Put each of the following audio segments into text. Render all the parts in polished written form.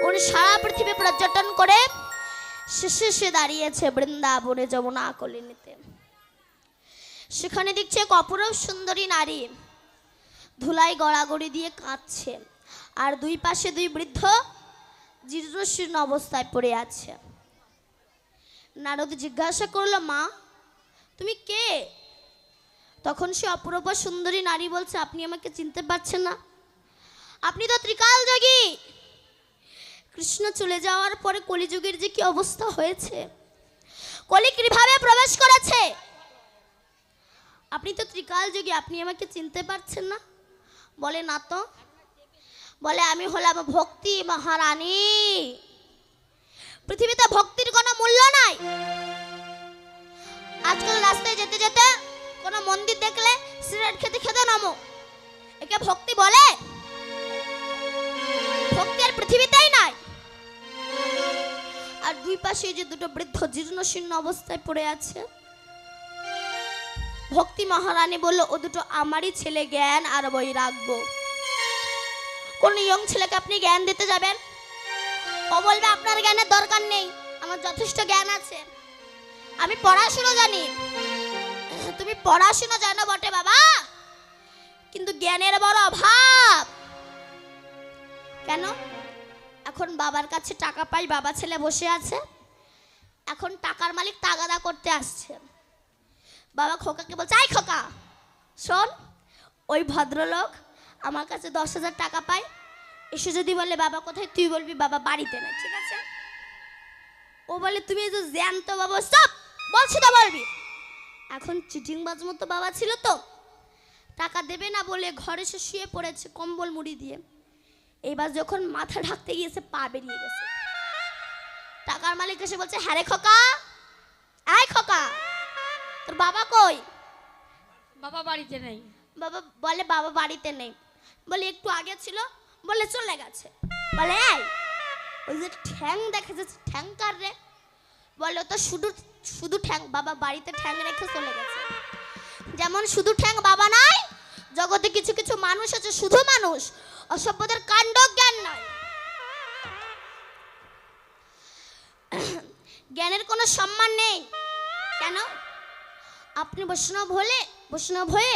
উনি সারা পৃথিবী পর্যটন করে শেষে সে দাঁড়িয়েছে বৃন্দাবনে যমুনা কলিনীতে। সেখানে দেখছে এক অপরূপ সুন্দরী নারী ধুলাই গড়াগড়ি দিয়ে কাঁদছে, আর দুই পাশে দুই বৃদ্ধ জীর্ণশীর্ণ অবস্থায় পড়ে আছে। নারদ জিজ্ঞাসা করলো, মা তুমি কে? তখন সে অপরূপ সুন্দরী নারী বলছে, আপনি আমাকে চিনতে পারছেন না? আপনি তো ত্রিকাল যোগী। কৃষ্ণ চলে যাওয়ার পরে কলিযুগের যে কি অবস্থা হয়েছে, কলি কিভাবে প্রবেশ করেছে, আপনি তো ত্রিকাল যোগী, আপনি আমাকে চিনতে পারছেন না? বলে, না তো। বলে, আমি হলাম ভক্তি মহারানী। পৃথিবীতে ভক্তির কোনো মূল্য নাই। আজকাল রাস্তায় যেতে যেতে কোনো মন্দির দেখলে সিগারেট খেতে খেতে নামো, একে ভক্তি বলে? ভক্তি আর পৃথিবীতেই নাই। আর দুই পাশে যে দুটো বৃদ্ধ জীর্ণশীর্ণ অবস্থায় পড়ে আছে, ভক্তি মহারানী বলল, ও দুটো আমারই ছেলে, জ্ঞান আর বৈরাগ্য। কোন ইয়ং ছেলেকে আপনি জ্ঞান দিতে যাবেন? ও বলবে, আপনার জ্ঞানের দরকার নেই, আমার যথেষ্ট জ্ঞান আছে, আমি পড়াশোনা জানি। তুমি পড়াশোনা জানো বটে বাবা, কিন্তু জ্ঞানের বড় অভাব। কেন? এখন বাবার কাছে টাকা পাই, বাবা ছেলে বসে আছে, এখন টাকার মালিক তাগাদা করতে আসছে। বাবা খোকাকে বলছে, আই খোকা শোন, ওই ভদ্রলোক আমার কাছে 10,000 টাকা পায়, এসে যদি বলে বাবা কোথায়, তুই বলবি বাবা বাড়িতে না, ঠিক আছে? ও বলে, তুমি তো জ্যান্ত বাবা, সব বলছি তো বলবি। এখন চিটিংবাজ মতো বাবা ছিল তো, টাকা দেবে না বলে ঘরে সে শুয়ে পড়েছে কম্বল মুড়ি দিয়ে। এইবার যখন মাথা ঢাকতে গিয়েছে, পা বেরিয়ে গেছে। টাকার মালিক এসে বলছে, হ্যাঁ রে খোকা, আয় খোকা, তোর বাবা কই? বাবা বাড়িতে নেই। বাবা বলে, বাবা বাড়িতে নেই। বলে, একটু আগে ছিল, বলে চলে গেছে। বলে, এই ওই যে ঠ্যাং দেখা যাচ্ছে, ঠ্যাং কার রে? বলে, তো শুধু শুধু ঠ্যাং, বাবা বাড়িতে ঠ্যাং রেখে চলে গেছে। যেমন শুধু ঠ্যাং বাবা নাই, জগতে কিছু কিছু মানুষ আছে শুধু মানুষ, অসভ্যদের কাণ্ড জ্ঞান নয়। জ্ঞানের কোনো সম্মান নেই। কেন? আপনি বৈষ্ণব হয়ে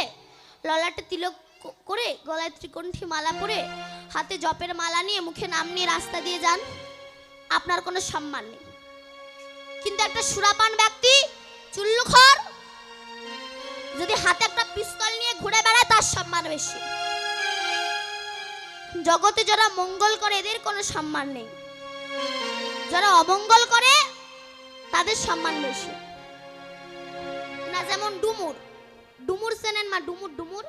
ললাটে তিলক করে, গলায় ত্রিকণ্ঠী মালা পরে, হাতে জপের মালা নিয়ে, মুখে নাম নিয়ে রাস্তা দিয়ে যান, আপনার কোনো সম্মান নেই। কিন্তু একটা সুরাপান ব্যক্তি, চুল্লুখর, যদি হাতে একটা পিস্তল নিয়ে ঘুরে বেড়ায়, তার সম্মান বেশি। জগতে যারা মঙ্গল করে এদের কোনো সম্মান নেই, যারা অমঙ্গল করে তাদের সম্মান বেশি। না, যেমন ডুমুর, ডুমুর চেনেন মা? ডুমুর ডুমুর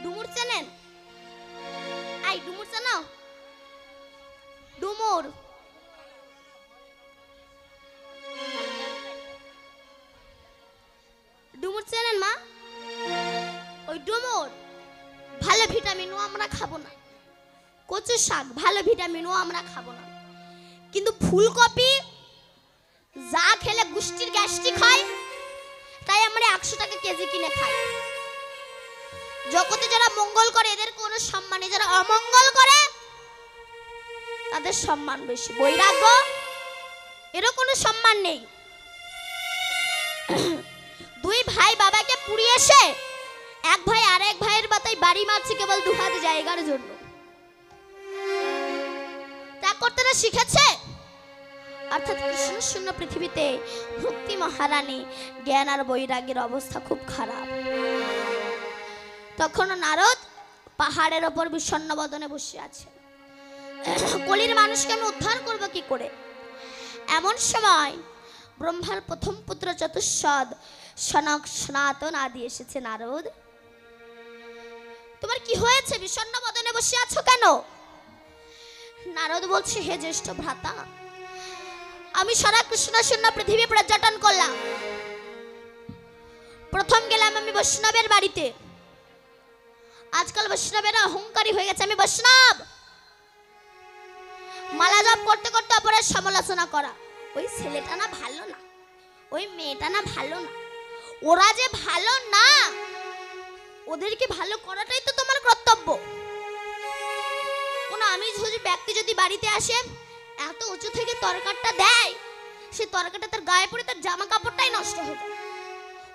ডুমুর চেনেন? আই ডুমুর চেনো? ডুমুর ডুমুর চেনেন মা? ওই ডুমুর ভালো ভিটামিনও আমরা খাবো না, কচু শাক ভালো ভিটামিনও আমরা খাবো না, কিন্তু ফুলকপি যা খেলে গুষ্টির গ্যাস্ট্রিক হয়, তাই আমরা 100 টাকা কেজি কিনে খাই। জগতে যারা মঙ্গল করে এদের কোনো সম্মান নেই, যারা অমঙ্গল করে তাদের সম্মান বেশি। বৈরাগ্য, এরও কোনো সম্মান নেই। দুই ভাই বাবাকে পুড়িয়ে এসে এক ভাই আর এক ভাইয়ের বাতায় বাড়ি মারছে কেবল 2 হাত জায়গার জন্য। ত্যাগ করতে না শিখেছে। অর্থাৎ কৃষ্ণ শূন্য পৃথিবীতে ভক্তি মহারানী, জ্ঞান আর বৈরাগ্যের অবস্থা খুব খারাপ। তখন নারদ পাহাড়ের ওপর বিষণ্ণ বদনে বসে আছে। কলির মানুষকে আমি উদ্ধার করবো কি করে? এমন সময় ব্রহ্মার প্রথম পুত্র চতুষ্পদ সনক সনাতন আদি এসেছে। নারদ, তোমার কি হয়েছে? বিষণ্ণ বদনে বসে আছো কেন? নারদ বলছে, হে জ্যেষ্ঠ ভ্রাতা, আমি সারা কৃষ্ণ শূন্য পৃথিবী পর্যটন করলাম। প্রথম গেলাম আমি বৈষ্ণবের বাড়িতে। আজকাল বৈষ্ণবেরা অহংকারী হয়ে গেছে, আমি বৈষ্ণব। মালা জপ করতে করতে অপরের সমালোচনা করা, ওই ছেলেটা না ভালো না, ওই মেয়েটা না ভালো না, ওরা যে ভালো না, ওদেরকে ভালো করাটাই তো তোমার কর্তব্য। ঝুঁজ ব্যক্তি যদি বাড়িতে আসে, এত উঁচু থেকে তরকারটা দেয়, সে তরকারটা তার গায়ে পড়ে তার জামা কাপড়টাই নষ্ট হয়ে যায়।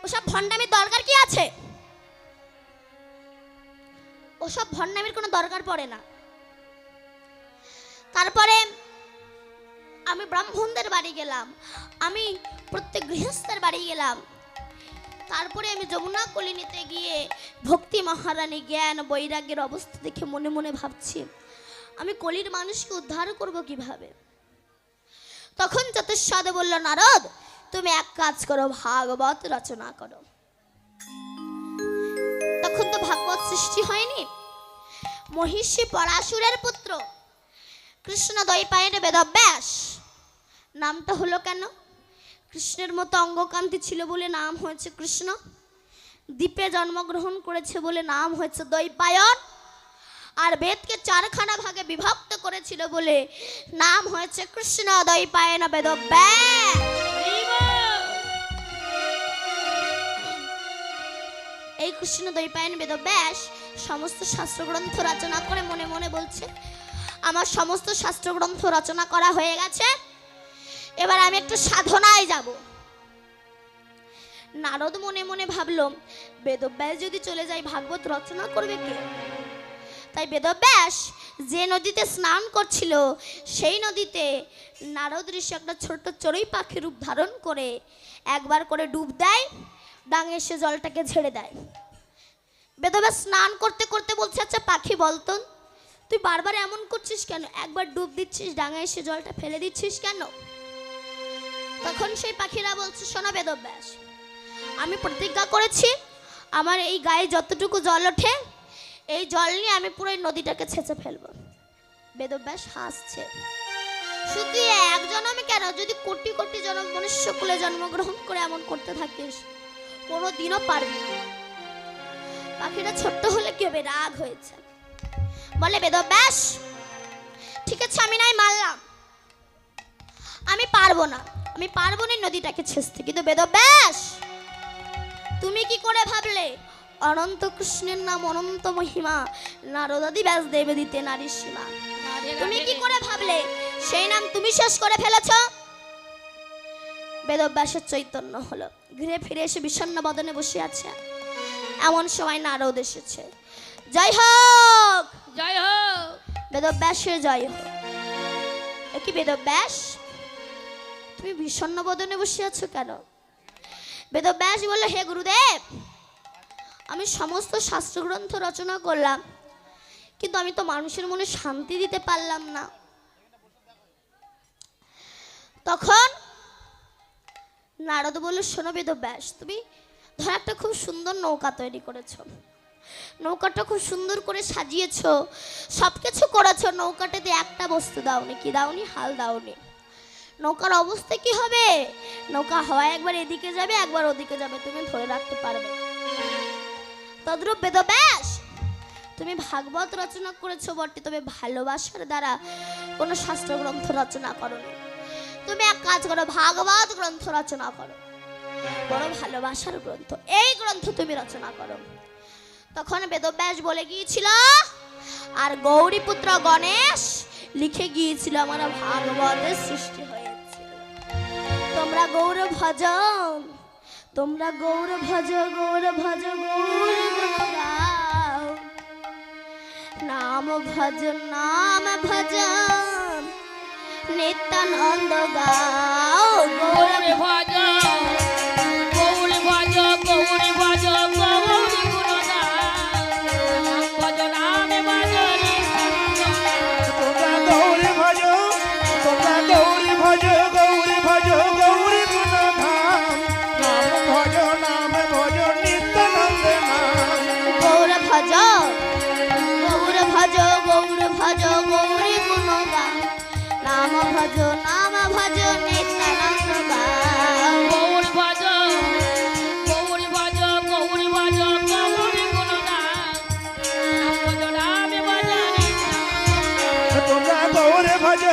ওসব ভণ্ডামির দরকার কি আছে? ওসব ভণ্ডামির কোনো দরকার পড়ে না। তারপরে আমি ব্রাহ্মণদের বাড়ি গেলাম, আমি প্রত্যেক গৃহস্থের বাড়ি গেলাম। তারপরে আমি যমুনা কলিনীতে গিয়ে ভক্তি মহারানী জ্ঞান বৈরাগ্যের অবস্থা দেখে মনে মনে ভাবছি, আমি কলির মানুষকে উদ্ধার করব কিভাবে। তখন চতুষ্পদ বলল, নারদ তুমি এক কাজ করো, ভাগবত রচনা করো। তখন তো ভাগবত সৃষ্টি হয়নি। মহিষী পরাশুরের পুত্র কৃষ্ণ দ্বৈপায়নে বেদব্যাস নামটা হলো কেন? কৃষ্ণের মতো অঙ্গকান্তি ছিল বলে নাম হয়েছে কৃষ্ণ। দ্বীপে জন্মগ্রহণ করেছে বলে নাম হয়েছে দ্বৈপায়ন। আর বেদকে চারখানা ভাগে বিভক্ত করেছিল বলে নাম হয়েছে কৃষ্ণ দ্বৈপায়ন বেদব্যাস। এই কৃষ্ণ দ্বৈপায়ন বেদব্যাস সমস্ত শাস্ত্রগ্রন্থ রচনা করে মনে মনে বলছে, আমার সমস্ত শাস্ত্রগ্রন্থ রচনা করা হয়ে গেছে, এবার আমি একটু সাধনায় যাব। নারদ মনে মনে ভাবল, বেদব্যাস যদি চলে যায় ভাগবত রচনা করবে কে? তাই বেদব্যাস যে নদীতে স্নান করছিল সেই নদীতে নারদ ঋষি একটা ছোট্ট চড়ুই পাখির রূপ ধারণ করে একবার করে ডুব দেয়, ডাঙে এসে জলটাকে ঝেড়ে দেয়। বেদব্যাস স্নান করতে করতে বলছে, আচ্ছা পাখি বলতো, তুই বারবার এমন করছিস কেন? একবার ডুব দিচ্ছিস, ডাঙে এসে জলটা ফেলে দিচ্ছিস কেন? তখন সেই পাখিরা বলছে, শোনো বেদব্যাস, আমি প্রতিজ্ঞা করেছি আমার এই গায়ে যতটুকু জল ওঠে এই জল নিয়ে আমি পুরো এই নদীটাকে ছেঁচে ফেলবো। বেদব্যাস হাসছে, শুধু এক জন্মে কেন, যদি কোটি কোটি জন্ম মনুষ্য কুলে জন্মগ্রহণ করে এমন করতে থাকিস কোনোদিনও পারবি না। পাখিটা ছোট্ট হলে কি হবে, রাগ হয়েছে, বলে বেদব্যাস ঠিক আছে আমি নাই মানলাম, আমি পারবো না, আমি পারবো না নদীটাকে ছেঁচতে। কিন্তু বেদব্যাস তুমি কি করে ভাবলে অনন্ত কৃষ্ণের নাম অনন্ত মহিমা, নারদাদি ব্যাস দেবে দিতে নারীর সীমা, তুমি কি করে ভাবলে সেই নাম তুমি শেষ করে ফেলেছ? বেদব্যাসের চৈতন্য হলো, ঘুরে ফিরে এসে বিষণ্ণ বদনে বসে আছে। এমন সময় নারদ এসেছে। জয় হোক, জয় হোক, বেদব্যাসের জয় হোক। কি বেদব্যাস তুমি বিষণ্ণ বদনে বসে আছো কেন? বেদব্যাস বলল, হে গুরুদেব, আমি সমস্ত শাস্ত্রগ্রন্থ রচনা করলাম, কিন্তু আমি তো মানুষের মনে শান্তি দিতে পারলাম না। তখন নারদ বলল, শোনো বেদব্যাস, তুমি ধর একটা খুব সুন্দর নৌকা তৈরি করেছো, নৌকাটা খুব সুন্দর করে সাজিয়েছো, সব কিছু করেছো, নৌকাটাতে একটা বস্তু দাওনি। কি দাওনি? হাল দাওনি। নৌকার অবস্থা কি হবে? নৌকা হয় একবার এদিকে যাবে একবার ওদিকে যাবে, তুমি ধরে রাখতে পারবে? তদ্রূপ বেদব্যাস তুমি ভাগবত রচনা করেছো বটে, তবে ভালোবাসার দ্বারা কোনো শাস্ত্রগ্রন্থ রচনা করোনি। তুমি এক কাজ করো, ভাগবত গ্রন্থ রচনা করো, বড় ভালোবাসার গ্রন্থ, এই গ্রন্থ তুমি রচনা করো। তখন বেদব্যাস বলে গিয়েছিল, আর গৌরীপুত্র গণেশ লিখে গিয়েছিল, আমার ভাগবতের সৃষ্টি হয়েছে। তোমরা গৌর ভজ, তোমরা গৌর ভজ, গৌর ভজ, গৌর গাও, নাম ভজ, নাম ভজ, নিত্যানন্দ গাও। গৌরী ভজ, গৌরী ভজ, গৌরী ভজ, গৌরী গুণগান, ভজ নামে ভজ তোমরা গৌরী ভজ, তোমরা গৌরী ভজ, গৌরী ভজ, গৌরী গুণধাম, নাম ভজ, নাম ভজ, নিত্যানন্দ নাম। গৌর ভজ, গৌর ভজ, গৌর ভজ, গৌরী গুণগান, নাম ভজ, নাম ভজ, নিত্যানন্দ গাও। গৌরী ভজ, গৌরী ভজ, গৌরী ভজ, গৌরী গুণগান, ভজ নামে ভজ তোমরা গৌরী ভজ,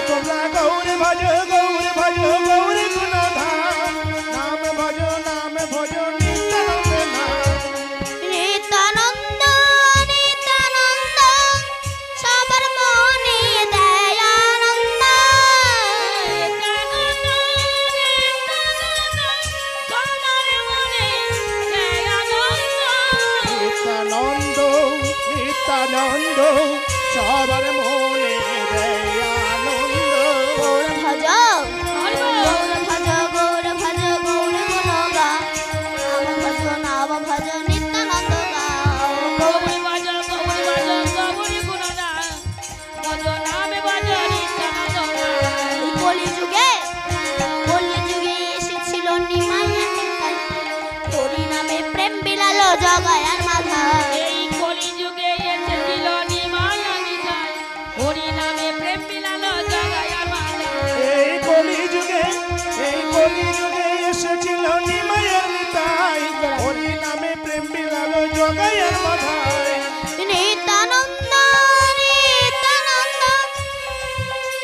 তোমরা গৌরী ভজ, গৌরী ভজ, গৌরী গুণধাম, নাম ভজ, নাম ভজ, নিত্যানন্দ নাম। নিত্যানন্দ, নিত্যানন্দ, সবার মন নিত্যানন্দ সবার মনে দেয় আনন্দ। গৌর ভজ হরি বল। গৌর ভজ গৌর ভজ গৌর গুণ গা নাম ভজ নাম ভজ নিত্যানন্দ গাও। গৌরী ভজ গৌরী ভজ গৌরী গুণগান ভজ নামে ভজ নিত্যানন্দ গান। এই কলিযুগে এসেছিল নিমাইয়া নিতাই হরি নামে প্রেম বিলালো জগায়ার মাথায়। এই কলিযুগে এসেছিল নিমায়া নিতাই হরি নামে প্রেম বিলালো জগায়ার মালা। এই কলিযুগে এসেছিল নিমায়ের নিতাই হরি নামে প্রেম বিলালো জগায়ের মাথায়। নিত্যানন্দ নিত্যানন্দ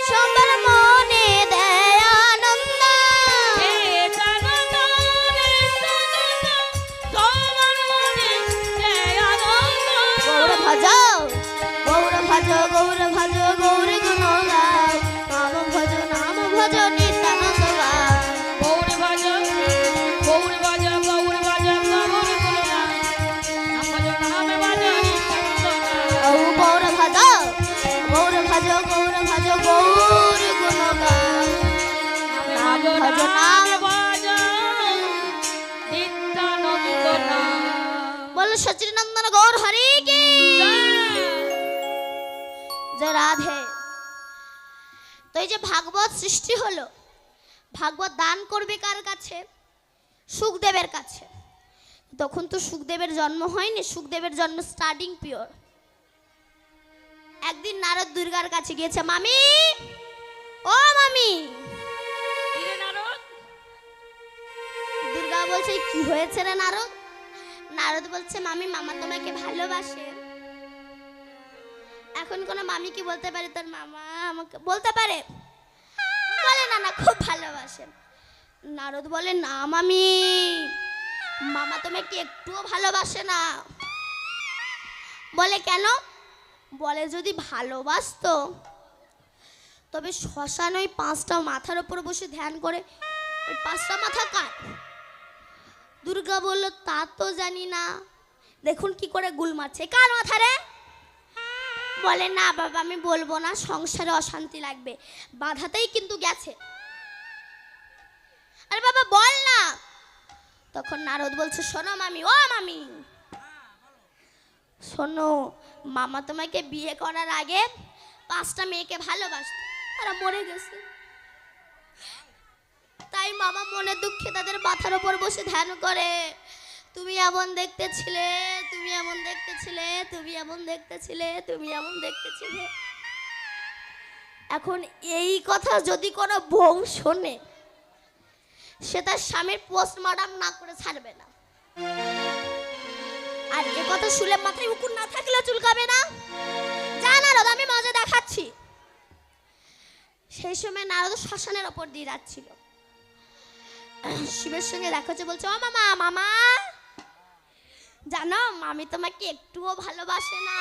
সবার মনে দেয় আনন্দ। নিত্যানন্দ নিত্যানন্দ সবার মনে দেয় আনন্দ। গৌর ভজ গৌর ভজ গৌর ভজ গৌর গুণ গাও নাম ভজ নিত্যানন্দ গাও। গৌরী ভজ গৌরী ভজ গৌরী ভজ গৌরী গুণগান নাম ভজ নামে ভজ নিত্যানন্দ গান। ও গৌর ভজ গৌর ভজ গৌর ভজ গৌর গুণ গাও নাম ভজ নাম ভজ নিত্যানন্দ নাম। বল সচিনন্দন গৌর হরি কি যে রাধে। তো এই যে ভাগবত সৃষ্টি হলো, ভাগবত দান করবে কার কাছে? সুখদেবের কাছে। তখন তো সুখদেবের জন্ম হয়নি, সুখদেবের জন্ম স্টার্টিং পিওর। একদিন নারদ দুর্গার কাছে গিয়েছে, মামি ও মামি। কিরে নারদ? দুর্গা বলছে কি হয়েছে রে নারদ? নারদ বলছে মামি মামা তোমাকে ভালোবাসে। এখন কোন মামি কি বলতে পারে তোর মামা আমাকে বলতে পারে? বলে না না খুব ভালোবাসে। নারদ বলে না মামি, মামা তোমাকে একটুও ভালোবাসে না। বলে কেন? বলে যদি ভালোবাসতো তবে শ্মশান ওই 5টা মাথার উপর বসে ধ্যান করে। ওই 5টা মাথা কার? দুর্গা বলল তা তো জানি না। দেখুন কি করে গুল মারছে, কার মাথা রে? বলে না বাবা আমি বলবো না, সংসারে অশান্তি লাগবে। বাধাতেই কিন্তু গেছে। আরে বাবা বল না। তখন নারদ বলছে শোনো মামি, ও মামি শোনো, মামা তোমাকে বিয়ে করার আগে 5টা মেয়েকে ভালোবাসত, তারা মরে গেছে। তাই মামা মনে দুঃখে তাদের মাথার উপর বসে ধ্যান করে। তুমি এমন দেখতে ছিলে, তুমি এমন দেখতে ছিলে, তুমি এমন দেখতে ছিলে, তুমি এমন দেখতে ছিলে। এখন এই কথা যদি কোনো বউ শোনে, সে তার স্বামীর পোস্টমর্টম না করে ছাড়বে না। আর এ কথা শুলে মাথায় উকুন না থাকলে চুলকাবে না। যা নারদ আমি মজা দেখাচ্ছি। সেই সময় নারদ শ্মশানের ওপর দিয়ে যাচ্ছিল। শিবের সঙ্গে দেখা হচ্ছে, বলছে ও মামা মামা জানো মামি তোমাকে একটুও ভালোবাসে না।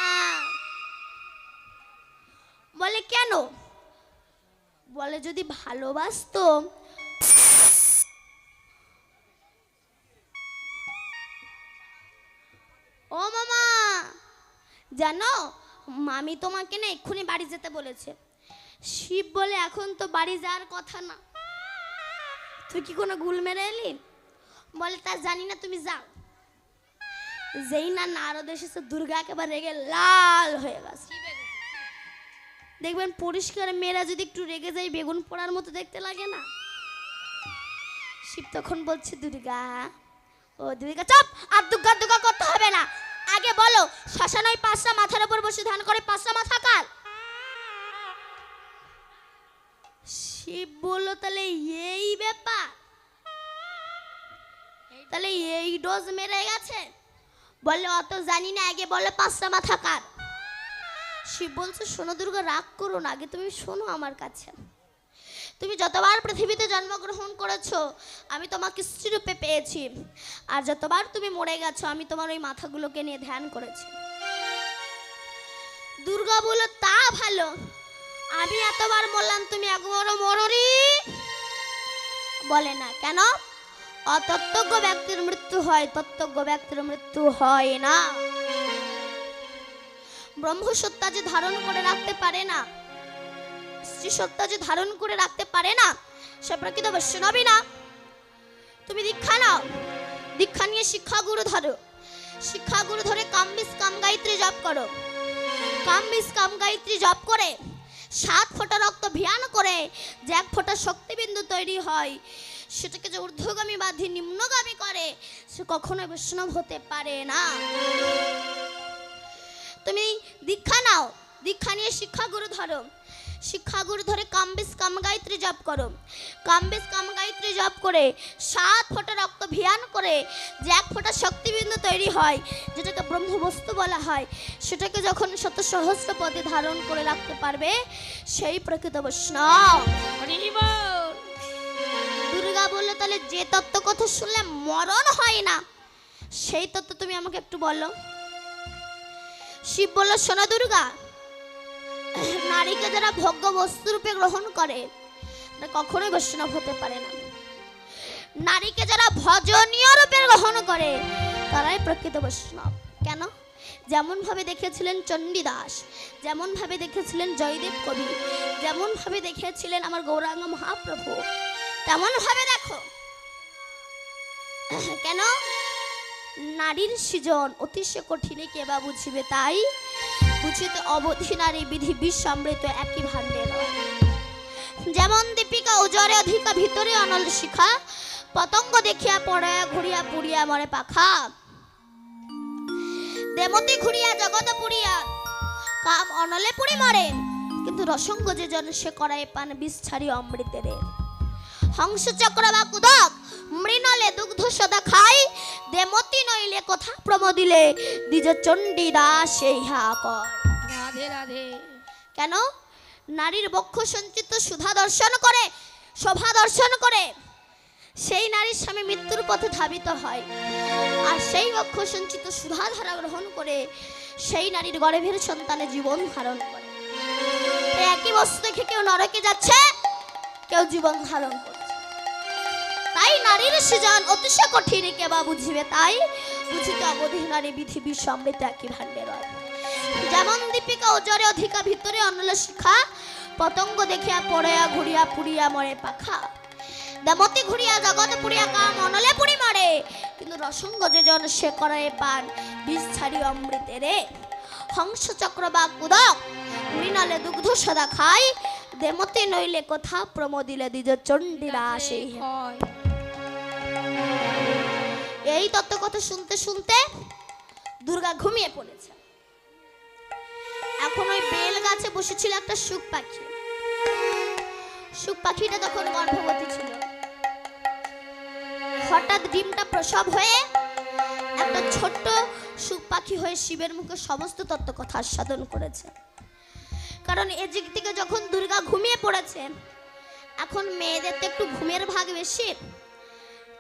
বলে কেন? বলে যদি ভালোবাসতো ও মামা জানো মামি তোমাকে না এক্ষুনি বাড়ি যেতে বলেছে। শিব বলে এখন তো বাড়ি যাওয়ার কথা না, তুই কি কোনো গুল মেরে এলি? বলে তা জানি না, তুমি যাও। যেই না নারদ এসেছে, দুর্গা একেবারে রেগে লাল হয়ে গেছে। দেখবেন পরিষ্কার মেয়েরা যদি একটু রেগে যায় বেগুন পোড়ার মতো দেখতে লাগে না? শিব তখন বলছে দুর্গা, ও দুর্গা চুপ, আর দুর্গা দুর্গা করতে হবে না। আগে বলো শ্মশান ওই 5টা মাথার উপর বসে ধ্যান করে 5টা মাথা কার? শিব বললো তাহলে এই ব্যাপার, তাহলে এই ডোজ মেরে গেছে। বললে অত জানি না, আগে বলে 5টা মাথা কার? শিব বলছে শোনো দুর্গা রাগ করো না, আগে তুমি শোনো আমার কাছে। তুমি যতবার পৃথিবীতে জন্মগ্রহণ করেছো আমি তোমাকে স্ত্রীরূপে পেয়েছি, আর যতবার তুমি মরে গেছো আমি তোমার ওই মাথাগুলোকে নিয়ে ধ্যান করেছি। দুর্গা বলল তা ভালো, আমি এতবার বললাম তুমি একবারও মরনি। বলে না কেন? অতত্ত্বজ্ঞ ব্যক্তির মৃত্যু হয়, তত্ত্বজ্ঞ ব্যক্তির মৃত্যু হয় না। ব্রহ্মসত্তা যে ধারণ করে রাখতে পারে না, স্ত্রী সত্তা যে ধারণ করে রাখতে পারে না, সে প্রকৃত বৈষ্ণবী না। তুমি দীক্ষা নাও, দীক্ষা নিয়ে শিক্ষাগুরু ধরো, শিক্ষাগুরু ধরে কামবিস কাম গায়ত্রী জপ করো। কামবিস কাম গায়ত্রী জপ করে 7 ফোঁটা রক্ত ভিয়ান করে যে 1 ফোঁটা শক্তিবিন্দু তৈরি হয়, সেটাকে যে ঊর্ধ্বগামী বাধি নিম্নগামী করে, সে কখনোই বৈষ্ণব হতে পারে না। তুমি দীক্ষা নাও, দীক্ষা নিয়ে শিক্ষাগুরু ধরো, শিক্ষাগুরু ধরে কামবিস কাম গায়ত্রী জপ করো। কামবিস কাম গায়ত্রী জপ করে 7 ফোঁটা রক্ত ভিয়ান করে যে 1 ফোঁটা শক্তিবিন্দু তৈরি হয়, যেটাকে ব্রহ্মবস্তু বলা হয়, সেটাকে যখন শত সহস্র পদে ধারণ করে রাখতে পারবে, সেই প্রকৃত বৈষ্ণব। হরি বল। দুর্গা বললো, তাহলে যে তত্ত্ব কথা শুনলে মরণ হয় না, সেই তত্ত্ব তুমি আমাকে একটু বলো। শিব বলল, শোনো দুর্গা, নারীকে যারা ভোগ্য বস্তু রূপে গ্রহণ করে তারা কখনোই বৈষ্ণব হতে পারে না। নারীকে যারা ভজনীয় রূপে গ্রহণ করে তারাই প্রকৃত বৈষ্ণব। কেন? যেমন ভাবে দেখেছিলেন চণ্ডীদাস, যেমন ভাবে দেখেছিলেন জয়দেব কবি, যেমন ভাবে দেখেছিলেন আমার গৌরাঙ্গ মহাপ্রভু, তেমন ভাবে দেখো। কেন? নারীর সৃজন অতিশয় কঠিনে কে বা বুঝিবে, তাই বুঝিতে অবধি নারী বিধি বিষামৃত একই ভাণ্ডে নয়। যেমন দীপিকা উজরে অধিকা ভিতরে অনল শিখা, পতঙ্গ দেখিয়া পড়ায়া ঘুরিয়া পুড়িয়া মরে পাখা। দেমতি ঘুরিয়া জগত পুরিয়া কাম অনলে পুরি মরে, কিন্তু রসঙ্গ যে জন সে করায় পান বিষ ছাড়ি অমৃতেরে। হংস চক্র বা কুদক মৃণলে দুগ্ধ সদা খাই, দেমতি নইলে কথা প্রমোদিলে দ্বিজ চণ্ডী দাস ইহা কয়। রাধে রাধে। কেন? নারীর বক্ষ সঞ্চিত সুধা দর্শন করে, শোভা দর্শন করে সেই নারীর স্বামী মৃত্যুর পথে ধাবিত হয়, আর সেই বক্ষ সঞ্চিত সুধা ধারা গ্রহণ করে সেই নারীর গর্ভের সন্তানে জীবন ধারণ করে। এই একই বস্তু দেখে কেউ নরকে যাচ্ছে, কেউ জীবন ধারণ করছে। তাই নারীর সৃজন অতিশয় কঠিন কে বা বুঝিবে, তাই বুঝিতে অবধি নারী বিধি বিষামৃত একই ভাণ্ডে রয়। যেমন দীপিকা উজরে অধিকা ভিতরে অনল শিখা, পতঙ্গ দেখিয়া পড়িয়া ঘুরিয়া পুড়িয়া মরে পাখা। দেমতি ঘুরিয়া জগৎ পুরিয়া কাম অনলে পুরি মরে, কিন্তু রসঙ্গ যে জন সে করায় পান বিষ ছাড়ি অমৃতেরে। হংস চক্র বা কুদক মৃণালে দুগ্ধ সদা খাই, দেমতি নইলে কথা প্রমোদিলে দ্বিজ চণ্ডীরা আসে। হয়। এই তত্ত্ব কথা শুনতে শুনতে দুর্গা ঘুমিয়ে পড়েছে। এখন ওই বেল গাছে বসেছিল একটা শুক পাখি। শুক পাখিটা তখন গর্ভবতী ছিল। হঠাৎ ডিমটা প্রসব হয়ে একটা ছোট্ট শুক পাখি হয়ে শিবের মুখে সমস্ত তত্ত্ব কথা আস্বাদন করেছে। কারণ এদিক থেকে যখন দুর্গা ঘুমিয়ে পড়েছে, এখন মেয়েদের তো একটু ঘুমের ভাগ বেশি,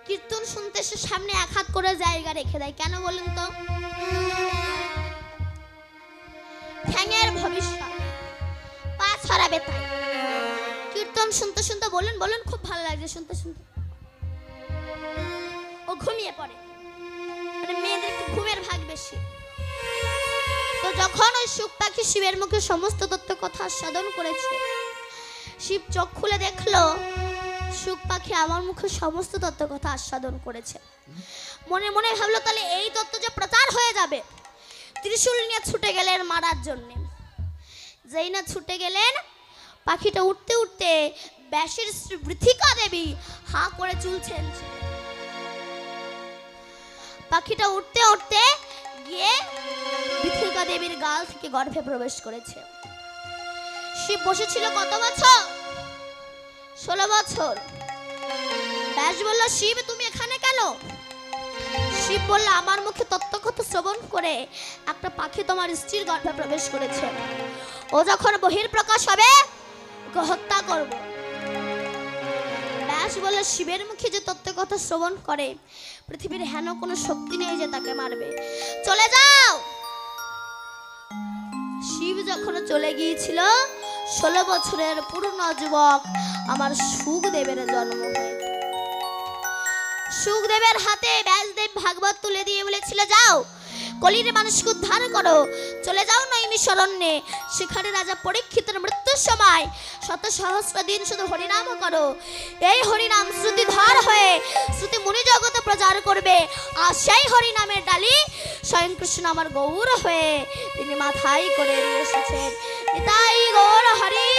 কীর্তন শুনতে সে সামনে 1 হাত করে জায়গা রেখে দেয়। কেন বলুন তো? ঠ্যাঙের ভবিষ্যৎ, পা ছড়াবে তাই। কীর্তন শুনতে শুনতে বলুন বলুন খুব ভালো লাগছে শুনতে শুনতে, ও ঘুমিয়ে পড়ে। মানে মেয়েদের একটু ঘুমের ভাগ বেশি। তো যখন ওই শুক পাখি শিবের মুখে সমস্ত তত্ত্ব কথা আস্বাদন করেছে, শিব চোখ খুলে দেখলো শুক পাখি আমার মুখে সমস্ত তত্ত্ব কথা আস্বাদন করেছে। মনে মনে ভাবলো তাহলে এই তত্ত্ব যে প্রচার হয়ে যাবে, ত্রিশূল নিয়ে ছুটে গেলেন মারার জন্য। যেই না ছুটে গেলেন, পাখিটা উঠতে উঠতে ব্যাসের শ্রী বৃথিকা দেবী হাঁ করে চুলছেন। পাখিটা উঠতে উঠতে গিয়ে বৃথিকা দেবীর গাল থেকে গর্ভে প্রবেশ করেছে। শিব বসেছিল কত বছর? 16 বছর। ব্যাস বলল, শিব তুমি এখানে কেন? শিব বলল, আমার মুখে তত্ত্বকথা শ্রবণ করে একটা পাখি তোমার স্ত্রীর গর্ভে প্রবেশ করেছে। ও যখন বহির্প্রকাশ হবে ওকে হত্যা করব। ব্যাস বলল, শিবের মুখে যে তত্ত্বকথা শ্রবণ করে পৃথিবীর হেন কোনো শক্তি নেই যে তাকে মারবে, চলে যাও। শিব যখন চলে গিয়েছিল, 16 বছরের পূর্ণ যুবক আমার সুখদেবের জন্ম হয়েছে। সুখদেবের হাতে ব্যাসদেব ভাগবত তুলে দিয়ে বলেছিল, যাও কলির মানুষকে উদ্ধার করো। চলে যাও নৈমিষরণ্যে, সেখানে রাজা পরীক্ষিতের মৃত্যুর সময় শত সহস্র দিন শুধু হরিনাম করো। এই হরিনাম শ্রুতিধর হয়ে শ্রুতি মুনি জগতে প্রচার করবে। আর সেই হরিনামের ডালি স্বয়ং কৃষ্ণ আমার গৌর হয়ে তিনি মাথায় করে নিয়ে এসেছেন। নিতাই গৌর হরি